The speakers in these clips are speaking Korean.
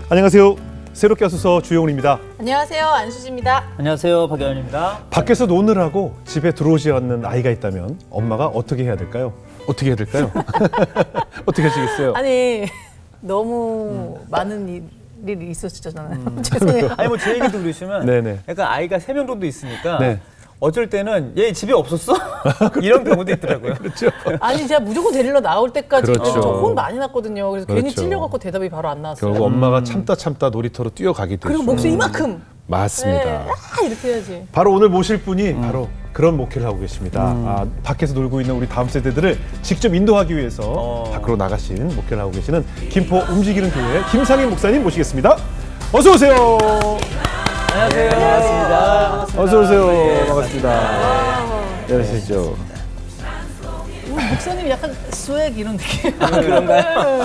안녕하세요. 새롭게 와서 주영훈입니다. 안녕하세요. 안수지입니다. 안녕하세요. 박연입니다. 밖에서 노느라고 집에 들어오지 않는 아이가 있다면 엄마가 어떻게 해야 될까요? 어떻게 해야 될까요? 어떻게 하시겠어요? 아니 너무 많은 일이 있었잖아요. 죄송해요. 아니 뭐 제 얘기 들으시면 네네. 약간 아이가 3명 정도 있으니까 네. 어쩔 때는 얘 집에 없었어? 이런 경우도 있더라고요. 그렇죠. 아니 제가 무조건 데리러 나올 때까지 그렇죠. 저 혼 많이 났거든요. 그래서 괜히 그렇죠. 찔려갖고 대답이 바로 안 나왔어요. 결국 엄마가 참다 놀이터로 뛰어가게 되죠. 그리고 목소리 이만큼. 맞습니다. 네, 이렇게 해야지. 바로 오늘 모실 분이 바로 그런 목회를 하고 계십니다. 밖에서 놀고 있는 우리 다음 세대들을 직접 인도하기 위해서 밖으로 나가신 목회를 하고 계시는 김포 움직이는 교회 김상인 목사님 모시겠습니다. 어서 오세요. 안녕하세요. 반갑습니다. 어서 오세요. 반갑습니다. 안녕하시죠. 목사님 약간 스웩 이런 느낌. 그런가요?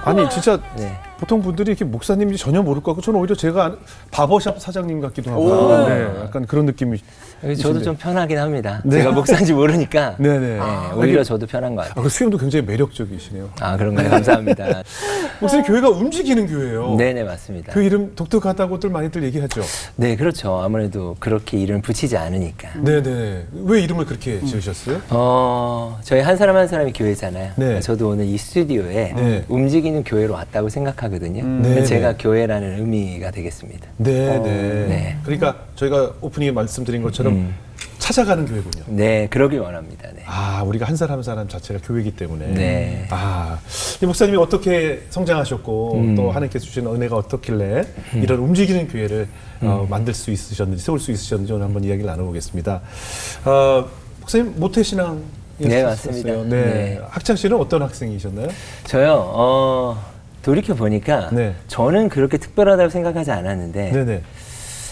아니 진짜 네. 보통 분들이 이렇게 목사님인지 전혀 모를 것 같고 저는 오히려 제가 바버샵 사장님 같기도 하고 네, 약간 그런 느낌이. 저도 좀 편하긴 합니다. 네. 제가 목사인지 모르니까 네네. 오히려 저도 편한 것 같아요. 그 수염도 굉장히 매력적이시네요. 아 그런가요? 감사합니다. 목사님 교회가 움직이는 교회예요. 네네 맞습니다. 그 이름 독특하다고들 많이들 얘기하죠. 네 그렇죠. 아무래도 그렇게 이름 붙이지 않으니까. 네네. 왜 이름을 그렇게 지으셨어요? 저희 한 사람 한 사람이 교회잖아요. 네. 저도 오늘 이 스튜디오에 네. 움직이는 교회로 왔다고 생각하거든요. 네, 제가 네. 교회라는 의미가 되겠습니다. 네네. 네. 그러니까 저희가 오프닝에 말씀드린 것처럼 찾아가는 교회군요. 네 그러길 원합니다. 네. 아, 우리가 한 사람 한 사람 자체가 교회이기 때문에. 네. 아, 이 목사님이 어떻게 성장하셨고 또 하나님께서 주신 은혜가 어떻길래 이런 움직이는 교회를 만들 수 있으셨는지, 세울 수 있으셨는지 오늘 한번 이야기를 나눠보겠습니다. 목사님 모태신앙. 네, 맞습니다. 네. 네. 학창 시절은 어떤 학생이셨나요? 저요. 돌이켜 보니까 네. 저는 그렇게 특별하다고 생각하지 않았는데. 네네.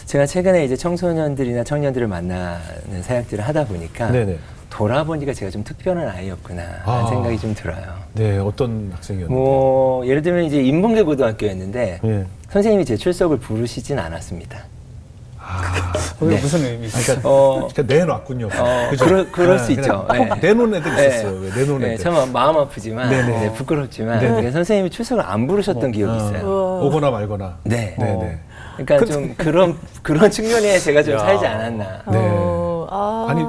제가 최근에 이제 청소년들이나 청년들을 만나는 사역들을 하다 보니까 네네. 돌아보니까 제가 좀 특별한 아이였구나 아. 하는 생각이 좀 들어요. 네, 어떤 학생이었나요? 뭐 예를 들면 이제 인문계 고등학교였는데 예. 선생님이 제 출석을 부르시진 않았습니다. 아, 그게 네. 무슨 의미죠? 그러니까 내놨군요. 그죠? 그럴 수 그냥 있죠. 꼭 내놓은 애들 있었어요. 왜 내놓은 네, 애들. 참 마음 아프지만 네네. 네, 부끄럽지만 네네. 선생님이 출석을 안 부르셨던 기억이 있어요. 오거나 말거나. 네. 네네. 그러니까 좀 그런 측면에 제가 좀 살지 않았나. 네. 아니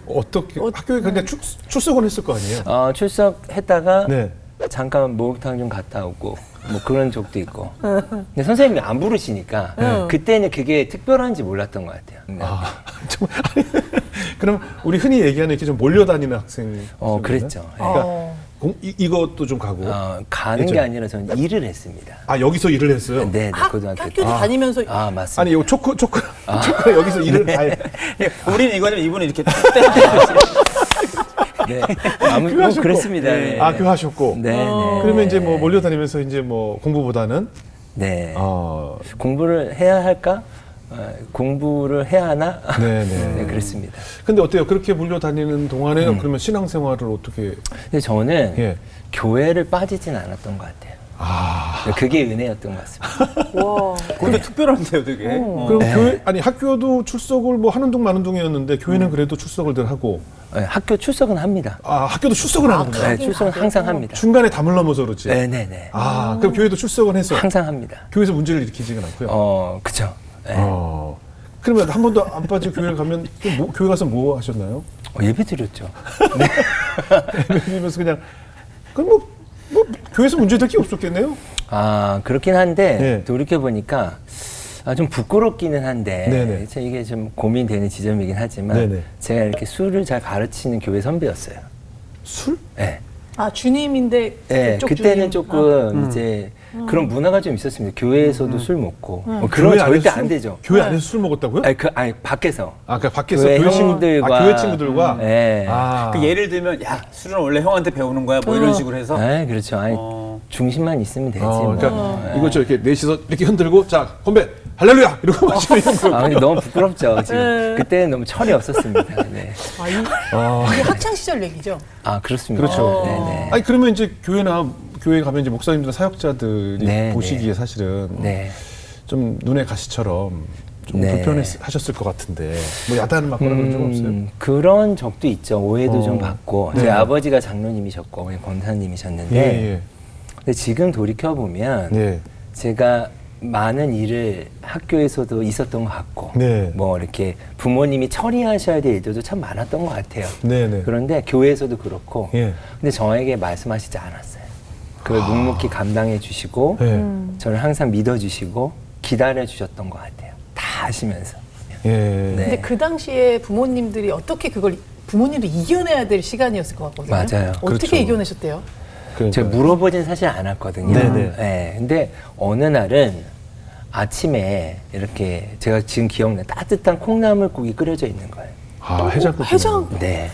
어떻게 학교에 그냥 출석은 했을 거 아니에요? 출석했다가 네. 잠깐 목욕탕 좀 갔다 오고 뭐 그런 적도 있고. 근데 선생님이 안 부르시니까 그때는 그게 특별한지 몰랐던 것 같아요. 네. 아, 정말. 아니, 그럼 우리 흔히 얘기하는 이렇게 좀 몰려다니는 학생. 그랬죠. 네. 그러니까 이것도 좀 가고. 가는 게 아니라 저는 일을 했습니다. 아, 여기서 일을 했어요? 네, 고등학교 때. 학교도 다니면서 맞습니다. 아니, 요 초코 여기서 일을 아예. 우리는 이거는 이분은 이렇게 네. 뭐 그랬습니다. 네. 아, 교하셨고. 네, 네. 그러면 이제 뭐 몰려다니면서 이제 뭐 공부보다는 네. 공부를 해야 할까? 공부를 해야 하나? 네네. 네, 그랬습니다. 근데 어때요? 그렇게 몰려다니는 동안에 그러면 신앙생활을 어떻게? 근데 저는 예. 교회를 빠지진 않았던 것 같아요. 그게 은혜였던 것 같습니다. 와. 근데 특별한데요, 되게. 그럼 교회 아니 학교도 출석을 뭐 하는 둥 마는 둥이었는데 교회는 그래도 출석을 늘 하고. 네, 학교 출석은 합니다. 아, 학교도 출석을 하는구나. 네, 출석은 항상 합니다. 중간에 담을 넘어서 그렇지. 네네네. 아, 그럼 교회도 출석은 했어. 항상 합니다. 교회에서 문제를 일으키지는 않고요. 그쵸. 네. 그러면 한 번도 안 빠지고 교회를 가면 교회 가서 뭐 하셨나요? 예배 드렸죠. 그러면서 그냥 그럼 뭐 교회에서 문제될 게 없었겠네요. 그렇긴 한데 네. 돌이켜보니까 좀 부끄럽기는 한데 네네. 이게 좀 고민되는 지점이긴 하지만 네네. 제가 이렇게 술을 잘 가르치는 교회 선배였어요. 술? 네. 주님인데 네, 그쪽 그때는 주님. 조금 이제 그런 문화가 좀 있었습니다. 교회에서도 술 먹고 뭐 그런 교회 건 안에서 절대 술- 안 되죠. 교회 안에서 술 먹었다고요? 아니 밖에서. 그러니까 밖에서 교회 교회 형들과 교회 친구들과. 네. 그 예를 들면 야 술은 원래 형한테 배우는 거야 뭐 이런 식으로 해서 네, 그렇죠. 아니 중심만 있으면 되지. 뭐. 그러니까 이거 저 이렇게 넷이서 이렇게 흔들고 자 건배 할렐루야 이러고 마시는 거. 근데 너무 부끄럽죠. 지금 그때는 너무 철이 없었습니다. 네. 이게 학창 시절 얘기죠. 그렇습니다. 그렇죠. 네네. 아니 그러면 이제 교회 가면 이제 목사님들 사역자들이 네, 보시기에 사실은 네. 좀 눈의 가시처럼 좀 네. 불편하셨을 것 같은데 뭐 야단 맞거나 그런 적 없어요? 그런 적도 있죠. 오해도 좀 받고 네. 제 아버지가 장로님이셨고 권사님이셨는데 예. 근데 지금 돌이켜 보면 네. 제가 많은 일을 학교에서도 있었던 것 같고, 네. 뭐 이렇게 부모님이 처리하셔야 될 일들도 참 많았던 것 같아요. 네네. 그런데 교회에서도 그렇고, 예. 근데 저에게 말씀하시지 않았어요. 그걸 묵묵히 감당해 주시고, 네. 저를 항상 믿어 주시고, 기다려 주셨던 것 같아요. 다 아시면서. 예. 네. 근데 그 당시에 부모님들이 어떻게 그걸 부모님도 이겨내야 될 시간이었을 것 같거든요. 맞아요. 어떻게 그렇죠. 이겨내셨대요? 제가 물어보진 사실 않았거든요. 네네. 네, 근데 어느 날은 아침에 이렇게 제가 지금 기억나요. 따뜻한 콩나물국이 끓여져 있는 거예요. 아, 해장국. 해장. 네.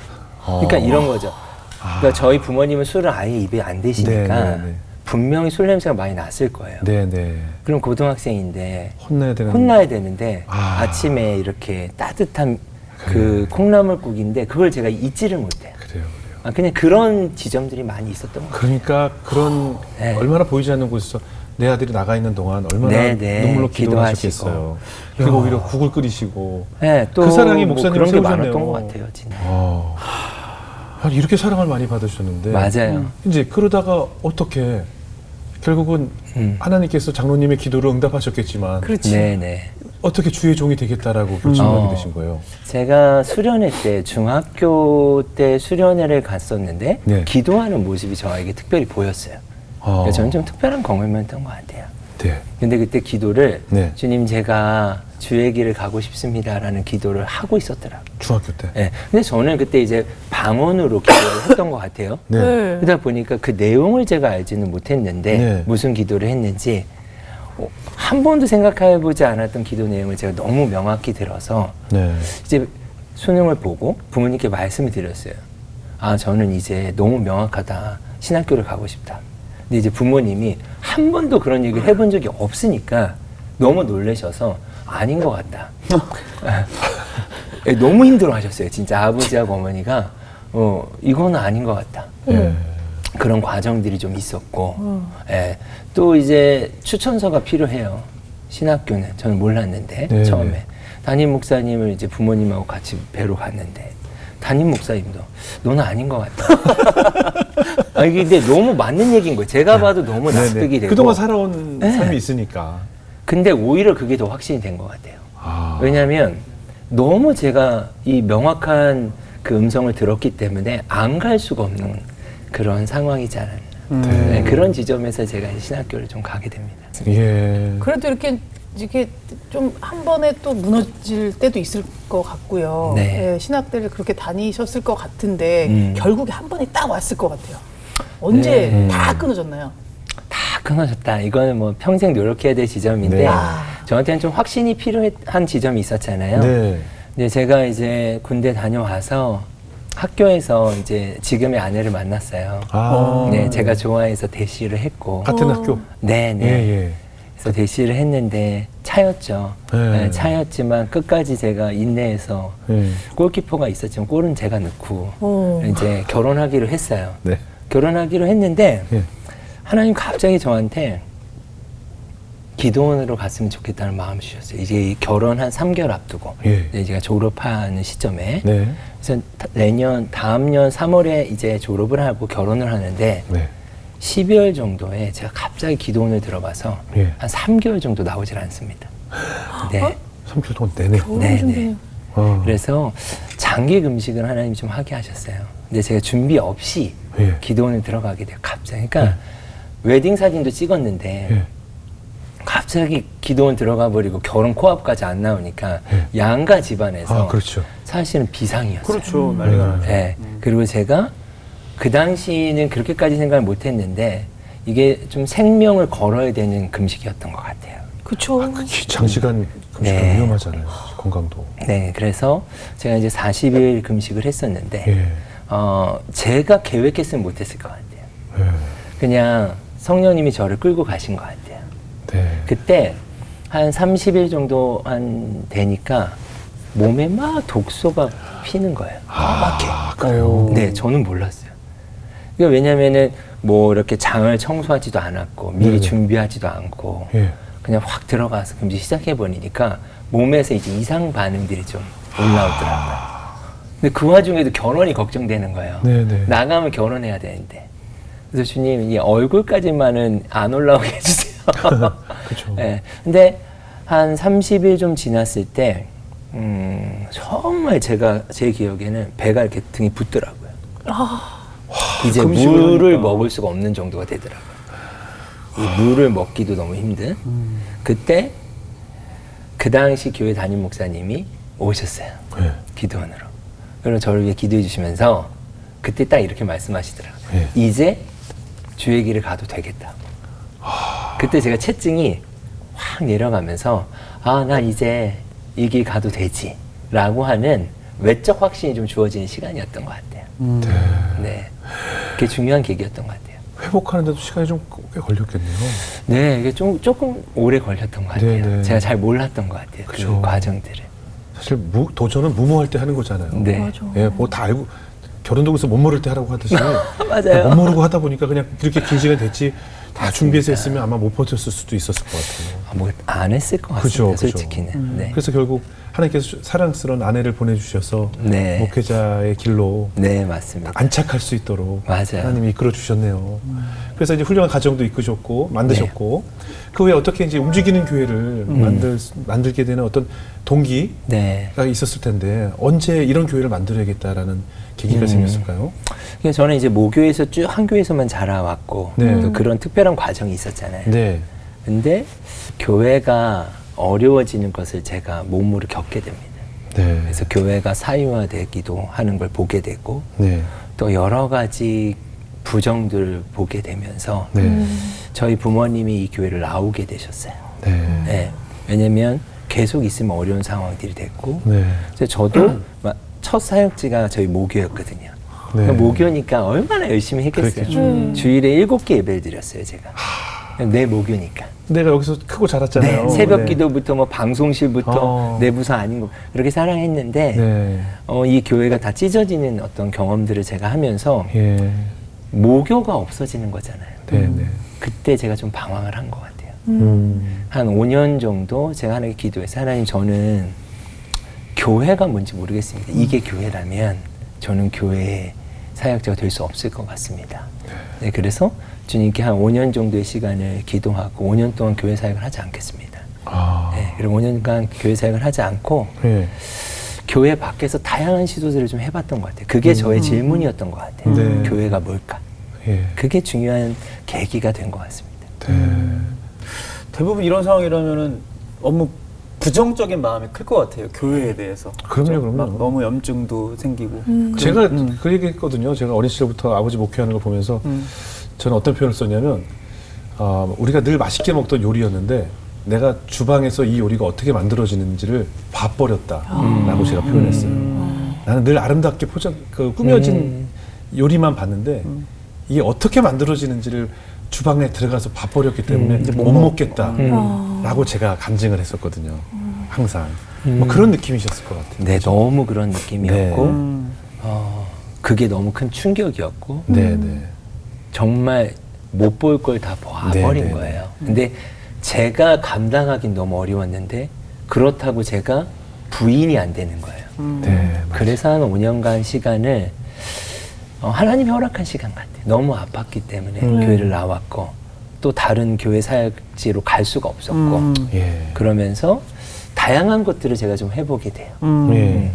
그러니까 이런 거죠. 그러니까 저희 부모님은 술을 아예 입에 안 대시니까 네네네. 분명히 술 냄새가 많이 났을 거예요. 네네. 그럼 고등학생인데 혼나야 되는. 혼나야 되는데 아. 아침에 이렇게 따뜻한 그 콩나물국인데 그걸 제가 잊지를 못해요. 그래요. 아, 그냥 그런 지점들이 많이 있었던 것 같아요. 그러니까 그런 네. 얼마나 보이지 않는 곳에서 내 아들이 나가 있는 동안 얼마나 네, 네. 눈물로 기도하시고. 기도하셨겠어요. 그리고 오히려 국을 끓이시고. 네, 또 그 사랑이 뭐 목사님을 그런 게 세우셨네요. 많았던 것 같아요, 진짜. 아니, 이렇게 사랑을 많이 받으셨는데. 맞아요. 이제 그러다가 어떻게 결국은 하나님께서 장로님의 기도를 응답하셨겠지만 그렇지. 네, 네. 어떻게 주의 종이 되겠다라고 결심하게 되신 거예요. 제가 수련회 때 중학교 때 수련회를 갔었는데 네. 기도하는 모습이 저에게 특별히 보였어요. 그래서 저는 좀 특별한 경험이었던 것 같아요. 네. 근데 그때 기도를 네. 주님 제가 주의 길을 가고 싶습니다라는 기도를 하고 있었더라고요. 중학교 때. 네. 근데 저는 그때 이제 방언으로 기도를 했던 것 같아요. 네. 그러다 보니까 그 내용을 제가 알지는 못했는데 네. 무슨 기도를 했는지 한 번도 생각해보지 않았던 기도 내용을 제가 너무 명확히 들어서 네. 이제 수능을 보고 부모님께 말씀을 드렸어요. 아, 저는 이제 너무 명확하다. 신학교를 가고 싶다. 근데 이제 부모님이 한 번도 그런 얘기를 해본 적이 없으니까 너무 놀라셔서 아닌 것 같다. 너무 힘들어 하셨어요. 진짜 아버지하고 어머니가 이거는 아닌 것 같다. 네. 그런 과정들이 좀 있었고, 예. 또 이제 추천서가 필요해요. 신학교는 저는 몰랐는데 네. 처음에 담임 목사님을 이제 부모님하고 같이 뵈러 갔는데 담임 목사님도 너는 아닌 것 같다. 아, 이게 근데 너무 맞는 얘기인 거예요. 제가 봐도 너무 납득이 되고. 그동안 살아온 네. 삶이 있으니까. 근데 오히려 그게 더 확신이 된 것 같아요. 아. 왜냐하면 너무 제가 이 명확한 그 음성을 들었기 때문에 안 갈 수가 없는 그런 상황이지 않았나. 네, 그런 지점에서 제가 이제 신학교를 좀 가게 됩니다. 예. 그래도 이렇게 좀 한 번에 또 무너질 때도 있을 것 같고요. 네. 예, 신학대를 그렇게 다니셨을 것 같은데 결국에 한 번에 딱 왔을 것 같아요. 언제 네. 다 끊어졌나요? 다 끊어졌다. 이거는 뭐 평생 노력해야 될 지점인데 네. 저한테는 좀 확신이 필요한 지점이 있었잖아요. 네. 근데 제가 이제 군대 다녀와서 학교에서 이제 지금의 아내를 만났어요. 아. 네, 제가 좋아해서 대시를 했고. 같은 학교. 네, 네. 예, 예. 그래서 대시를 했는데 차였죠. 네. 네, 차였지만 끝까지 제가 인내해서 예. 골키퍼가 있었지만 골은 제가 넣고 이제 결혼하기로 했어요. 네. 결혼하기로 했는데 예. 하나님 갑자기 저한테 기도원으로 갔으면 좋겠다는 마음을 주셨어요. 이제 결혼 한 3개월 앞두고 예. 이제 제가 졸업하는 시점에 네. 그래서 다음 년 3월에 이제 졸업을 하고 결혼을 하는데 네. 12월 정도에 제가 갑자기 기도원을 들어봐서 예. 한 3개월 정도 나오질 않습니다. 네. 3개월 동안 내내. 네, 네. 아. 그래서 장기 금식을 하나님 좀 하게 하셨어요. 근데 제가 준비 없이 예. 기도원에 들어가게 돼요. 갑자기. 그러니까 웨딩 사진도 찍었는데 예. 갑자기 기도원 들어가 버리고 결혼 코앞까지 안 나오니까 예. 양가 집안에서 아, 그렇죠. 사실은 비상이었어요. 그렇죠. 난리가 나죠. 네. 그리고 제가 그 당시는 그렇게까지 생각을 못 했는데 이게 좀 생명을 걸어야 되는 금식이었던 것 같아요. 그쵸. 장시간 금식은 네. 위험하잖아요. 건강도. 네. 그래서 제가 이제 40일 금식을 했었는데, 예. 제가 계획했으면 못했을 것 같아요. 예. 그냥 성령님이 저를 끌고 가신 것 같아요. 네. 그때 한 30일 정도 되니까 몸에 막 독소가 피는 거예요. 아, 그래요? 네, 저는 몰랐어요. 이게 왜냐면은 뭐 이렇게 장을 청소하지도 않았고 미리 네네. 준비하지도 않고 예. 그냥 확 들어가서 금식 시작해 버리니까 몸에서 이제 이상 반응들이 좀 올라오더라고요. 근데 그 와중에도 결혼이 걱정되는 거예요. 네네. 나가면 결혼해야 되는데 그래서 주님 이 얼굴까지만은 안 올라오게 해주세요. 그렇죠. 네. 근데 한 30일 좀 지났을 때 정말 제 기억에는 배가 이렇게 등이 붓더라고요. 이제 금식을 물을 하니까. 먹을 수가 없는 정도가 되더라고요. 이 물을 먹기도 너무 힘든. 그때 그 당시 교회 담임 목사님이 오셨어요. 네. 기도원으로. 그리고 저를 위해 기도해 주시면서 그때 딱 이렇게 말씀하시더라고요. 네. 이제 주의 길을 가도 되겠다. 그때 제가 채증이 확 내려가면서 아, 나 이제 이 길 가도 되지 라고 하는 외적 확신이 좀 주어지는 시간이었던 것 같아요. 네. 그게 중요한 계기였던 것 같아요. 회복하는데도 시간이 좀 꽤 걸렸겠네요. 네, 이게 조금 오래 걸렸던 것 같아요. 네, 네. 제가 잘 몰랐던 것 같아요. 그쵸. 그 과정들을. 사실 도전은 무모할 때 하는 거잖아요. 네. 맞아. 예, 뭐 다 알고 결혼도 그래서 못 모를 때 하라고 하듯이 맞아요. 못 모르고 하다 보니까 그냥 이렇게 긴 시간 됐지 다 맞습니다. 준비해서 했으면 아마 못 버텼을 수도 있었을 것 같아요. 뭐 안 했을 것 같습니다. 그죠, 그죠. 솔직히는. 네. 그래서 결국 하나님께서 사랑스러운 아내를 보내주셔서 네. 목회자의 길로 네, 맞습니다. 안착할 수 있도록 맞아요. 하나님이 이끌어 주셨네요. 그래서 이제 훌륭한 가정도 이끄셨고 만드셨고 그 후에 어떻게 이제 움직이는 교회를 만들게 되는 어떤 동기가 네. 있었을 텐데 언제 이런 교회를 만들어야겠다라는 계기가 생겼을까요? 그래서 저는 이제 모교에서 쭉 한 교회에서만 자라왔고 네. 또 그런 특별한 과정이 있었잖아요. 네. 근데 교회가 어려워지는 것을 제가 몸으로 겪게 됩니다. 네. 그래서 교회가 사유화되기도 하는 걸 보게 되고 네. 또 여러 가지 부정들을 보게 되면서 네. 저희 부모님이 이 교회를 나오게 되셨어요. 네. 네. 왜냐면 계속 있으면 어려운 상황들이 됐고 네. 그래서 저도 첫 사역지가 저희 모교였거든요. 네. 그러니까 모교니까 얼마나 열심히 했겠어요. 그랬겠죠. 주일에 7개 예배를 드렸어요, 제가. 내 모교니까. 내가 여기서 크고 자랐잖아요. 네, 새벽 네. 기도부터 뭐 방송실부터 내 부서 아닌 거 그렇게 사랑했는데 네. 이 교회가 다 찢어지는 어떤 경험들을 제가 하면서 예. 모교가 없어지는 거잖아요. 네. 네. 그때 제가 좀 방황을 한 것 같아요. 음. 한 5년 정도 제가 하나님께 기도해서 하나님 저는 교회가 뭔지 모르겠습니다. 이게 교회라면 저는 교회의 사역자가 될 수 없을 것 같습니다. 네, 그래서 주님께 한 5년 정도의 시간을 기도하고 5년 동안 교회 사역을 하지 않겠습니다. 아. 네, 그리고 5년간 교회 사역을 하지 않고 네. 교회 밖에서 다양한 시도들을 좀 해봤던 것 같아요. 그게 저의 질문이었던 것 같아요. 네. 교회가 뭘까? 예. 그게 중요한 계기가 된 것 같습니다. 대부분 이런 상황이라면은 너무 부정적인 마음이 클 것 같아요. 교회에 대해서. 그럼요, 그죠? 그럼요. 막 너무 염증도 생기고. 제가 그 얘기 했거든요. 제가 어린 시절부터 아버지 목회하는 걸 보면서 저는 어떤 표현을 썼냐면 우리가 늘 맛있게 먹던 요리였는데 내가 주방에서 이 요리가 어떻게 만들어지는지를 봐버렸다라고 제가 표현했어요. 나는 늘 아름답게 꾸며진 요리만 봤는데 이게 어떻게 만들어지는지를 주방에 들어가서 봐버렸기 때문에 이제 못 먹겠다라고 제가 간증을 했었거든요. 항상 뭐 그런 느낌이셨을 것 같아요. 네, 너무 그런 느낌이었고 네. 그게 너무 큰 충격이었고 네, 네. 정말 못 볼 걸 다 봐버린 네, 네, 거예요. 근데 제가 감당하긴 너무 어려웠는데 그렇다고 제가 부인이 안 되는 거예요. 네. 그래서 한 5년간 시간을 하나님이 허락한 시간 같아요. 너무 아팠기 때문에 교회를 나왔고 또 다른 교회 사역지로 갈 수가 없었고 예. 그러면서 다양한 것들을 제가 좀 해보게 돼요. 예.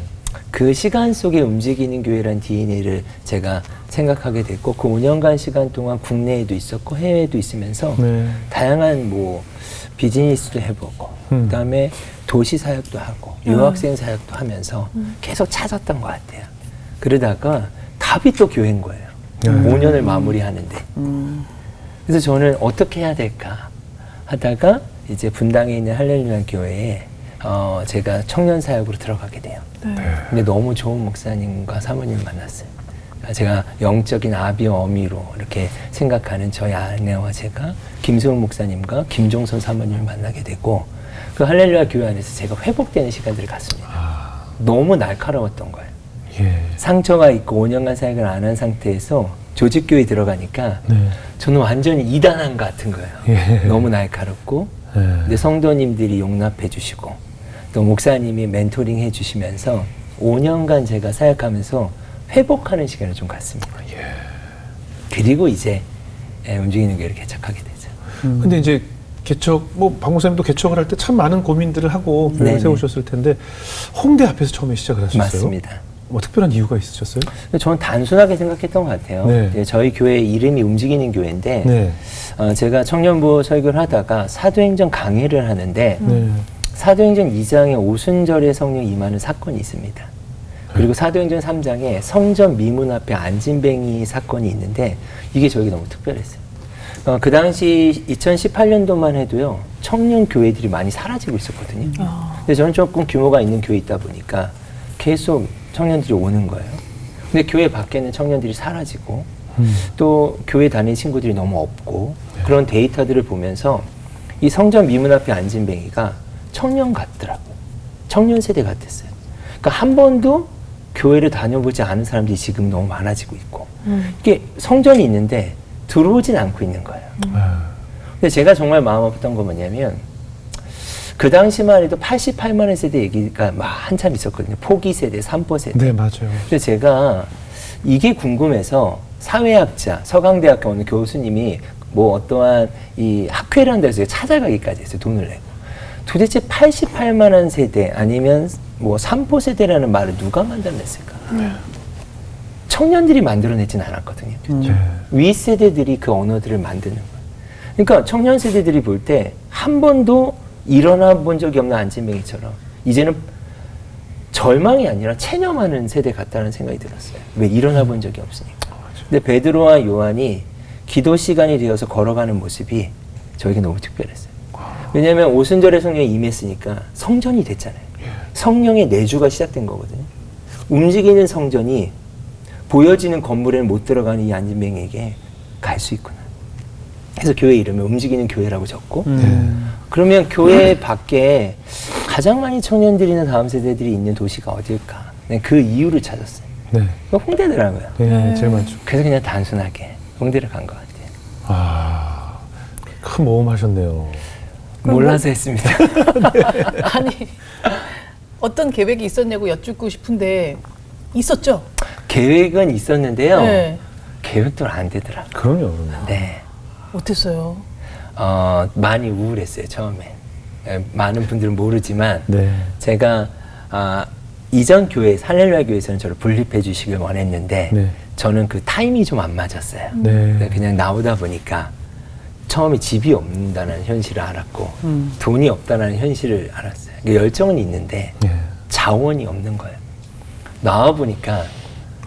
그 시간 속에 움직이는 교회란 DNA를 제가 생각하게 됐고 그 5년간 시간 동안 국내에도 있었고 해외에도 있으면서 네. 다양한 뭐 비즈니스도 해보고 그다음에 도시 사역도 하고 유학생 사역도 하면서 계속 찾았던 것 같아요. 그러다가 답이 또 교회인 거예요. 5년을 마무리하는데. 그래서 저는 어떻게 해야 될까 하다가 이제 분당에 있는 할렐루야 교회에 제가 청년 사역으로 들어가게 돼요. 근데 너무 좋은 목사님과 사모님을 만났어요. 제가 영적인 아비와 어미로 이렇게 생각하는 저희 아내와 제가 김수영 목사님과 김종선 사모님을 만나게 되고 그 할렐루야 교회 안에서 제가 회복되는 시간들을 갖습니다. 너무 날카로웠던 거예요. 예. 상처가 있고 5년간 사역을 안 한 상태에서 조직교회에 들어가니까 네. 저는 완전히 이단한 것 같은 거예요. 예. 너무 날카롭고 예. 근데 성도님들이 용납해 주시고 또 목사님이 멘토링 해 주시면서 5년간 제가 사역하면서 회복하는 시간을 좀 갖습니다. 그리고 이제 움직이는 교회를 개척하게 되죠. 근데 이제 개척, 뭐 박 목사님도 개척을 할 때 참 많은 고민들을 하고 교회를 네네. 세우셨을 텐데 홍대 앞에서 처음에 시작을 하셨어요? 맞습니다. 뭐 특별한 이유가 있으셨어요? 저는 단순하게 생각했던 것 같아요. 네. 예, 저희 교회 이름이 움직이는 교회인데 네. 제가 청년부 설교를 하다가 사도행전 강의를 하는데 네. 사도행전 2장에 오순절에 성령 임하는 사건이 있습니다. 그리고 사도행전 3장에 성전 미문 앞에 앉은뱅이 사건이 있는데 이게 저에게 너무 특별했어요. 그 당시 2018년도만 해도요, 청년 교회들이 많이 사라지고 있었거든요. 근데 저는 조금 규모가 있는 교회에 있다 보니까 계속 청년들이 오는 거예요. 근데 교회 밖에는 청년들이 사라지고 또 교회 다니는 친구들이 너무 없고 그런 데이터들을 보면서 이 성전 미문 앞에 앉은 뱅이가 청년 같더라고요. 청년 세대 같았어요. 그러니까 한 번도 교회를 다녀보지 않은 사람들이 지금 너무 많아지고 있고 이게 성전이 있는데 들어오진 않고 있는 거예요. 근데 제가 정말 마음 아팠던 건 뭐냐면 그 당시만 해도 88만 원 세대 얘기가 막 한참 있었거든요. 포기 세대, 삼포 세대. 네, 맞아요. 그래서 제가 이게 궁금해서 사회학자, 서강대학교 어느 교수님이 뭐 어떠한 이 학회라는 데서 찾아가기까지 했어요. 돈을 내고. 도대체 88만 원 세대 아니면 뭐 삼포 세대라는 말을 누가 만들어냈을까? 청년들이 만들어내진 않았거든요. 위 세대들이 그 언어들을 만드는 거예요. 그러니까 청년 세대들이 볼 때 한 번도 일어나 본 적이 없는 안진뱅이처럼 이제는 절망이 아니라 체념하는 세대 같다는 생각이 들었어요. 왜 일어나 본 적이 없으니까. 근데 베드로와 요한이 기도 시간이 되어서 걸어가는 모습이 저에게 너무 특별했어요. 왜냐하면 오순절에 성령이 임했으니까 성전이 됐잖아요. 성령의 내주가 시작된 거거든요. 움직이는 성전이 보여지는 건물에는 못 들어가는 이 안진뱅이에게 갈 수 있구나. 그래서 교회 이름을 움직이는 교회라고 적고 그러면 교회 밖에 가장 많이 청년들이나 다음 세대들이 있는 도시가 어딜까? 그 이유를 찾았어요. 네. 홍대더라고요. 네, 제일 많죠. 그래서 그냥 단순하게 홍대를 간 것 같아요. 아, 큰 모험 하셨네요. 몰라서 했습니다. 아니 어떤 계획이 있었냐고 여쭙고 싶은데 있었죠? 계획은 있었는데요. 네. 계획도 안 되더라고요. 그럼요. 네. 어땠어요? 많이 우울했어요, 처음에. 많은 분들은 모르지만, 네. 제가, 이전 교회, 할렐루야 교회에서는 저를 분립해 주시길 원했는데, 네. 저는 그 타임이 좀 안 맞았어요. 네. 그냥 나오다 보니까, 처음에 집이 없다는 현실을 알았고, 돈이 없다는 현실을 알았어요. 그러니까 열정은 있는데, 네. 자원이 없는 거예요. 나와보니까,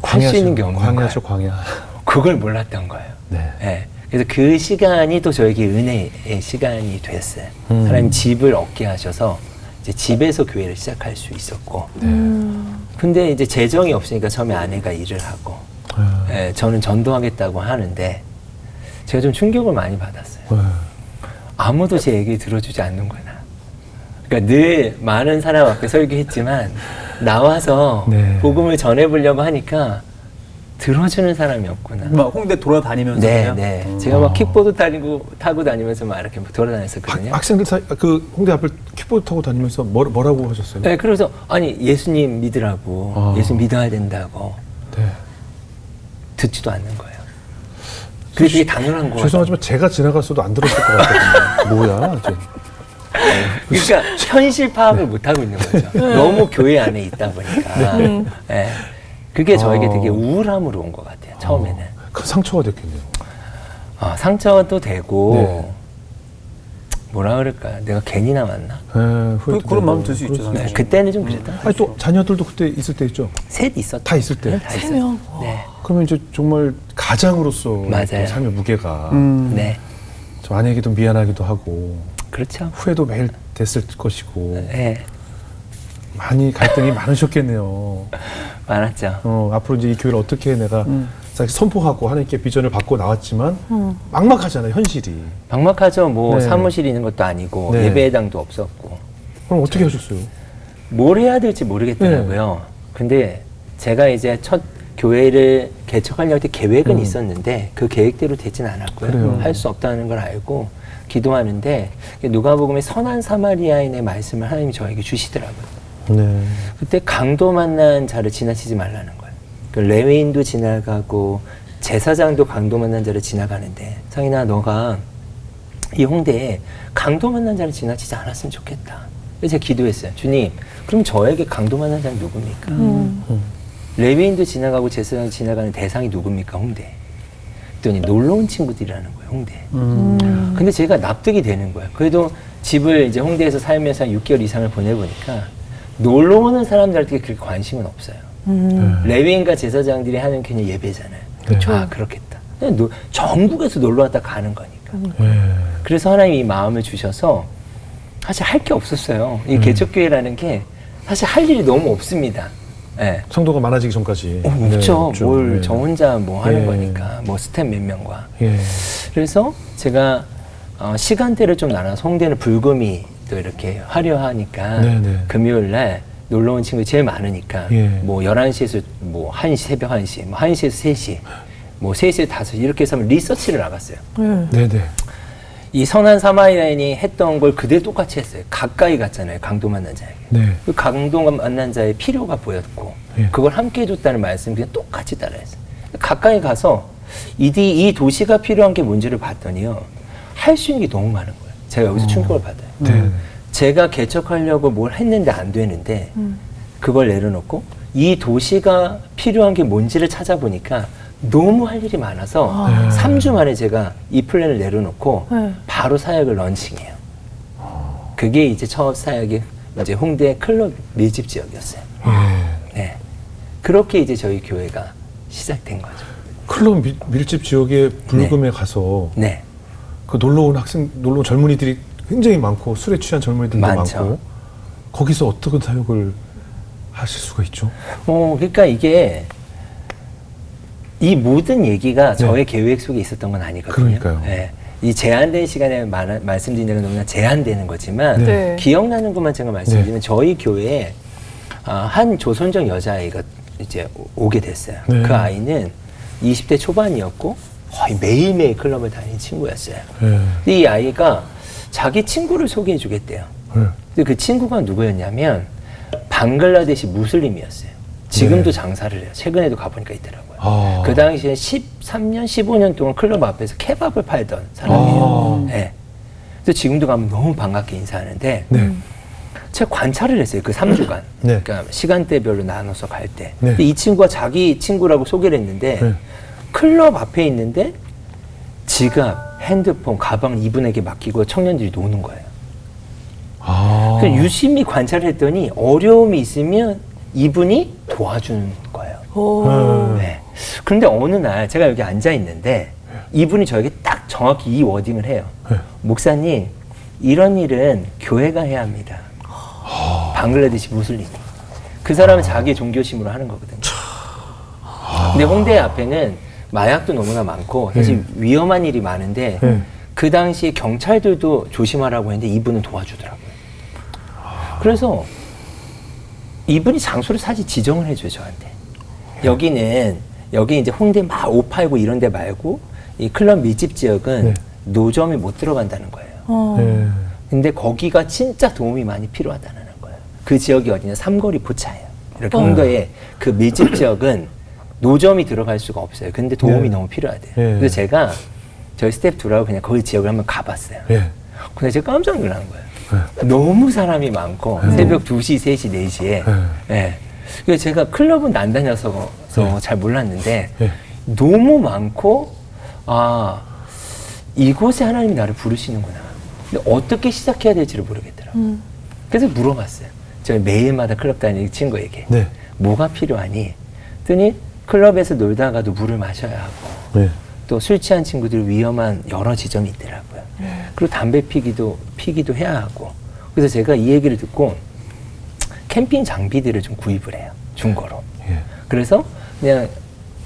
할 수 있는 게 없는 광야죠, 거예요. 광야. 그걸 몰랐던 거예요. 네. 네. 그래서 그 시간이 또 저에게 은혜의 시간이 됐어요. 하나님 집을 얻게 하셔서 이제 집에서 교회를 시작할 수 있었고. 근데 이제 재정이 없으니까 처음에 아내가 일을 하고, 예, 저는 전도하겠다고 하는데 제가 좀 충격을 많이 받았어요. 아무도 제 얘기 들어주지 않는구나. 그러니까 늘 많은 사람 앞에 설교했지만 나와서 네. 복음을 전해보려고 하니까 들어주는 사람이 없구나. 막 홍대 돌아다니면서 네, 그냥? 네. 제가 막 킥보드 타고 다니면서 막 이렇게 막 돌아다녔었거든요. 학생들 사이, 그 홍대 앞을 킥보드 타고 다니면서 뭐라고 하셨어요? 네, 그래서 아니 예수님 믿으라고, 예수님 믿어야 된다고 네. 듣지도 않는 거예요. 그게 되게 당연한 거예요. 죄송하지만 제가 지나갔어도 안 들었을 것 같거든요. 뭐야, 이제. 그러니까 현실 파악을 못 하고 있는 거죠. 너무 교회 안에 있다 보니까. 네. 그게 저에게 되게 우울함으로 온 것 같아요. 처음에는. 큰 상처가 됐겠네요. 상처도 되고 네. 뭐라 그럴까? 내가 괜히 남았나? 네, 후회도 그런 되고. 마음 들 수 있죠, 그렇습니다. 네, 그때는 좀 그랬다. 아니, 또 자녀들도 그때 있을 때 있죠? 셋 있었죠. 다 있을 때? 다 세 있었어요. 명? 네. 그러면 이제 정말 가장으로서 맞아요. 삶의 무게가 네. 좀 아내에게도 미안하기도 하고 그렇죠. 후회도 매일 됐을 것이고 네. 많이 갈등이 많으셨겠네요. 많았죠. 앞으로 이제 이 교회를 어떻게 내가 선포하고 하나님께 비전을 받고 나왔지만 막막하잖아요, 현실이. 막막하죠. 뭐 네. 사무실이 있는 것도 아니고 네. 예배당도 없었고 그럼 어떻게 하셨어요? 뭘 해야 될지 모르겠더라고요. 근데 제가 이제 첫 교회를 개척하려고 할 때 계획은 있었는데 그 계획대로 되진 않았고요. 그래요. 할 수 없다는 걸 알고 기도하는데 누가복음의 선한 사마리아인의 말씀을 하나님이 저에게 주시더라고요. 네. 그때 강도 만난 자를 지나치지 말라는 거예요. 그 레위인도 지나가고 제사장도 강도 만난 자를 지나가는데 상인아 너가 이 홍대에 강도 만난 자를 지나치지 않았으면 좋겠다. 그래서 제가 기도했어요. 주님, 그럼 저에게 강도 만난 자는 누굽니까? 레위인도 지나가고 제사장도 지나가는 대상이 누굽니까? 홍대. 그랬더니 놀러 온 친구들이라는 거예요. 홍대. 근데 제가 납득이 되는 거예요. 그래도 집을 이제 홍대에서 살면서 한 6개월 이상을 보내보니까 놀러 오는 사람들한테 그렇게 관심은 없어요. 레위인과 제사장들이 하는 그냥 예배잖아요. 그렇죠. 아, 그렇겠다. 그냥 전국에서 놀러 왔다 가는 거니까. 네. 그래서 하나님이 이 마음을 주셔서 사실 할 게 없었어요. 이 개척교회라는 게 사실 할 일이 너무 없습니다. 네. 성도가 많아지기 전까지. 없죠. 네, 뭘 네. 저 혼자 뭐 하는 예. 거니까. 뭐 스텝 몇 명과. 예. 그래서 제가 시간대를 좀 나눠서 홍대는 불금이 또 이렇게 화려하니까 네네. 금요일 날 놀러 온 친구들이 제일 많으니까 예. 뭐 11시에서 뭐 1시, 새벽 1시, 뭐 1시에서 3시, 뭐 3시에서 5시 이렇게 해서 한번 리서치를 나갔어요. 네네. 이 선한 사마리아인이 했던 걸 그대로 똑같이 했어요. 가까이 갔잖아요. 강도 만난 자에게. 네. 그 강도 만난 자의 필요가 보였고 예. 그걸 함께 해줬다는 말씀 그냥 똑같이 따라했어요. 가까이 가서 이 도시가 필요한 게 뭔지를 봤더니요. 할 수 있는 게 너무 많은 거예요. 제가 여기서 충격을 받아요. 네. 제가 개척하려고 뭘 했는데 안 되는데 그걸 내려놓고 이 도시가 필요한 게 뭔지를 찾아보니까 너무 할 일이 많아서 3주 만에 제가 이 플랜을 내려놓고 바로 사역을 런칭해요. 그게 이제 첫 사역이 이제 홍대 클럽 밀집 지역이었어요. 네. 그렇게 이제 저희 교회가 시작된 거죠. 클럽 밀집 지역에 불금에 가서 네. 그 놀러 온 젊은이들이 굉장히 많고 술에 취한 젊은이들도 많죠. 많고 거기서 어떤 사역을 하실 수가 있죠? 그러니까 이게 이 모든 얘기가 저의 계획 속에 있었던 건 아니거든요. 그러니까요. 네. 이 제한된 시간에 말씀드리는 건 너무나 제한되는 거지만 네. 기억나는 것만 제가 말씀드리면 저희 교회에 한 조선족 여자아이가 이제 오게 됐어요. 네. 그 아이는 20대 초반이었고 거의 매일매일 클럽을 다니는 친구였어요. 네. 근데 이 아이가 자기 친구를 소개해 주겠대요. 네. 근데 그 친구가 누구였냐면 방글라데시 무슬림이었어요. 지금도 장사를 해요. 최근에도 가보니까 있더라고요. 아. 그 당시에 13년, 15년 동안 클럽 앞에서 케밥을 팔던 사람이에요. 네. 그래서 지금도 가면 너무 반갑게 인사하는데 네. 제가 관찰을 했어요. 그 3주간. 네. 그러니까 시간대별로 나눠서 갈 때. 네. 근데 이 친구가 자기 친구라고 소개를 했는데 네. 클럽 앞에 있는데 지갑, 핸드폰, 가방 이분에게 맡기고 청년들이 노는 거예요. 아. 그래서 유심히 관찰을 했더니 어려움이 있으면 이분이 도와주는 거예요. 네. 그런데 어느 날 제가 여기 앉아 있는데 이분이 저에게 딱 정확히 이 워딩을 해요. 네. 목사님, 이런 일은 교회가 해야 합니다. 방글라데시 무슬림이. 그 사람은 자기 종교심으로 하는 거거든요. 근데 홍대 앞에는 마약도 너무나 많고 사실 위험한 일이 많은데 그 당시에 경찰들도 조심하라고 했는데 이분은 도와주더라고요. 그래서 이분이 장소를 사실 지정을 해줘요, 저한테. 여기 이제 홍대 막 옷 팔고 이런 데 말고 이 클럽 밀집 지역은 네. 노점이 못 들어간다는 거예요. 네. 근데 거기가 진짜 도움이 많이 필요하다는 거예요. 그 지역이 어디냐? 삼거리 포차예요. 이렇게 홍대의 그 밀집 지역은 노점이 들어갈 수가 없어요. 근데 도움이 네. 너무 필요하대요. 네. 그래서 제가 저희 스태프 둘하고 그냥 거기 지역을 한번 가봤어요. 예. 근데 제가 깜짝 놀란 거예요. 너무 사람이 많고 새벽 2시, 3시, 4시에 그래서 제가 클럽은 안 다녀서 잘 몰랐는데 너무 많고 이곳에 하나님이 나를 부르시는구나. 근데 어떻게 시작해야 될지를 모르겠더라고요. 그래서 물어봤어요. 저희 매일마다 클럽 다니는 친구에게 네. 뭐가 필요하니? 그랬더니 클럽에서 놀다가도 물을 마셔야 하고 네. 또 술 취한 친구들 위험한 여러 지점이 있더라고요. 그리고 담배 피기도 해야 하고. 그래서 제가 이 얘기를 듣고 캠핑 장비들을 좀 구입을 해요. 중고로. 예. 그래서 그냥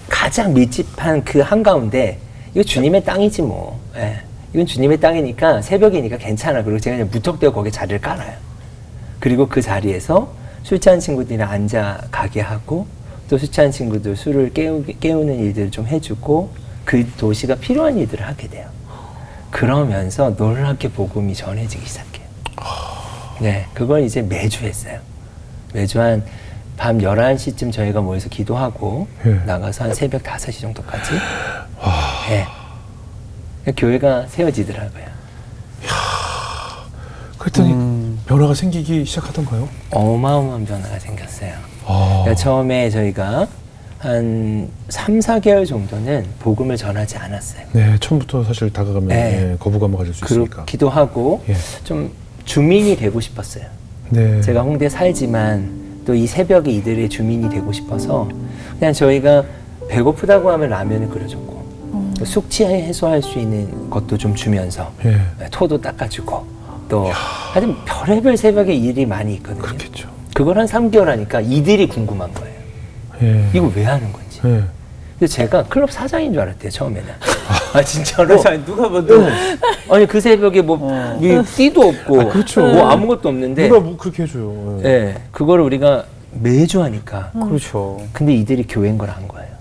가장 밀집한 그 한가운데 이거 주님의 땅이지 뭐. 예. 이건 주님의 땅이니까 새벽이니까 괜찮아. 그리고 제가 그냥 무턱대고 거기에 자리를 깔아요. 그리고 그 자리에서 술 취한 친구들이랑 앉아 가게 하고 또 술 취한 친구들 술을 깨우는 일들을 좀 해주고 그 도시가 필요한 일들을 하게 돼요. 그러면서 놀랍게 복음이 전해지기 시작해요. 네, 그걸 이제 매주 했어요. 매주 한 밤 11시쯤 저희가 모여서 기도하고 예. 나가서 한 새벽 5시 정도까지 예. 교회가 세워지더라고요. 그랬더니 변화가 생기기 시작하던가요? 어마어마한 변화가 생겼어요. 아. 그러니까 처음에 저희가 한 3, 4개월 정도는 복음을 전하지 않았어요. 네, 처음부터 사실 다가가면 네. 예, 거부감을 가질 수 있으니까. 그렇기도 하고 예. 좀 주민이 되고 싶었어요. 네. 제가 홍대에 살지만 또 이 새벽에 이들의 주민이 되고 싶어서 그냥 저희가 배고프다고 하면 라면을 끓여줬고 숙취 해소할 수 있는 것도 좀 주면서 예. 토도 닦아주고 또 하여튼 별의별 새벽에 일이 많이 있거든요. 그렇겠죠. 그걸 한 3개월 하니까 이들이 궁금한 거예요. 예. 이거 왜 하는 건지. 예. 근데 제가 클럽 사장인 줄 알았대요, 처음에는. 아, 진짜로? 자, 누가 봐도 아니, 그 새벽에 뭐, 띠도 없고, 그렇죠. 뭐 아무것도 없는데, 누가 뭐 그렇게 해줘요. 예. 예, 그거를 우리가 매주 하니까. 그렇죠. 근데 이들이 교회인 걸 안 거예요.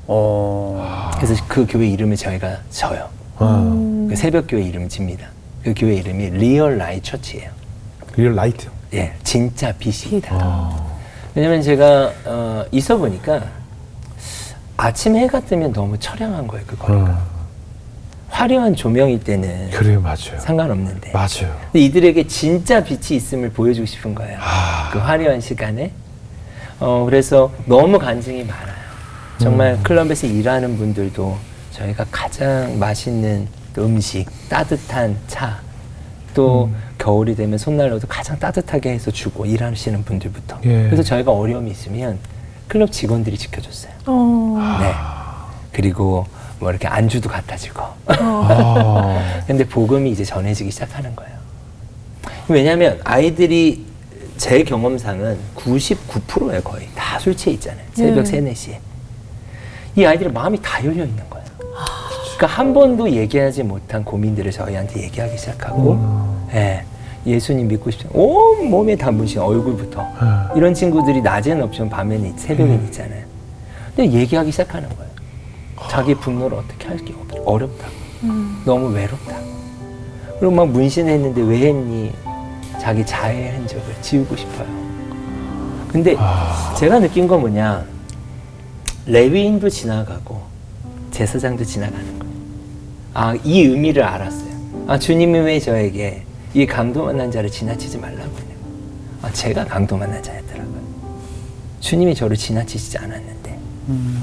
그래서 그 교회 이름을 저희가 져요. 그 새벽 교회 이름을 집니다. 그 교회 이름이 리얼 라이트 처치예요. 리얼 라이트. 예, 진짜 빛이다. 왜냐면 제가 있어 보니까 아침 해가 뜨면 너무 처량한 거예요, 그 거리가. 화려한 조명일 때는 그래요, 맞아요. 상관없는데. 맞아요. 근데 이들에게 진짜 빛이 있음을 보여주고 싶은 거예요. 그 화려한 시간에. 그래서 너무 간증이 많아요. 정말 클럽에서 일하는 분들도 저희가 가장 맛있는 음식, 따뜻한 차, 또 겨울이 되면 손난로도 가장 따뜻하게 해서 주고 일하시는 분들부터. 예. 그래서 저희가 어려움이 있으면 클럽 직원들이 지켜줬어요. 네. 그리고 뭐 이렇게 안주도 갖다 주고. 근데 복음이 이제 전해지기 시작하는 거예요. 왜냐하면 아이들이 제 경험상은 99%예요, 거의. 다 술 취해 있잖아요. 새벽 3, 4시에. 이 아이들의 마음이 다 열려 있는 거예요. 그러니까 한 번도 얘기하지 못한 고민들을 저희한테 얘기하기 시작하고, 예, 예수님 믿고 싶죠. 온 몸에 다 문신, 얼굴부터. 이런 친구들이 낮에는 없지만 밤에는, 새벽에는 있잖아요. 근데 얘기하기 시작하는 거예요. 자기 분노를 어떻게 할 게 어렵다. 너무 외롭다. 그리고 막 문신했는데 왜 했니? 자기 자해의 흔적을 지우고 싶어요. 근데 제가 느낀 건 뭐냐. 레위인도 지나가고 제사장도 지나가는 거예요. 아, 이 의미를 알았어요. 아, 주님이 왜 저에게 이 강도 만난 자를 지나치지 말라고 했냐. 아, 제가 강도 만난 자였더라고요. 주님이 저를 지나치지 않았는데.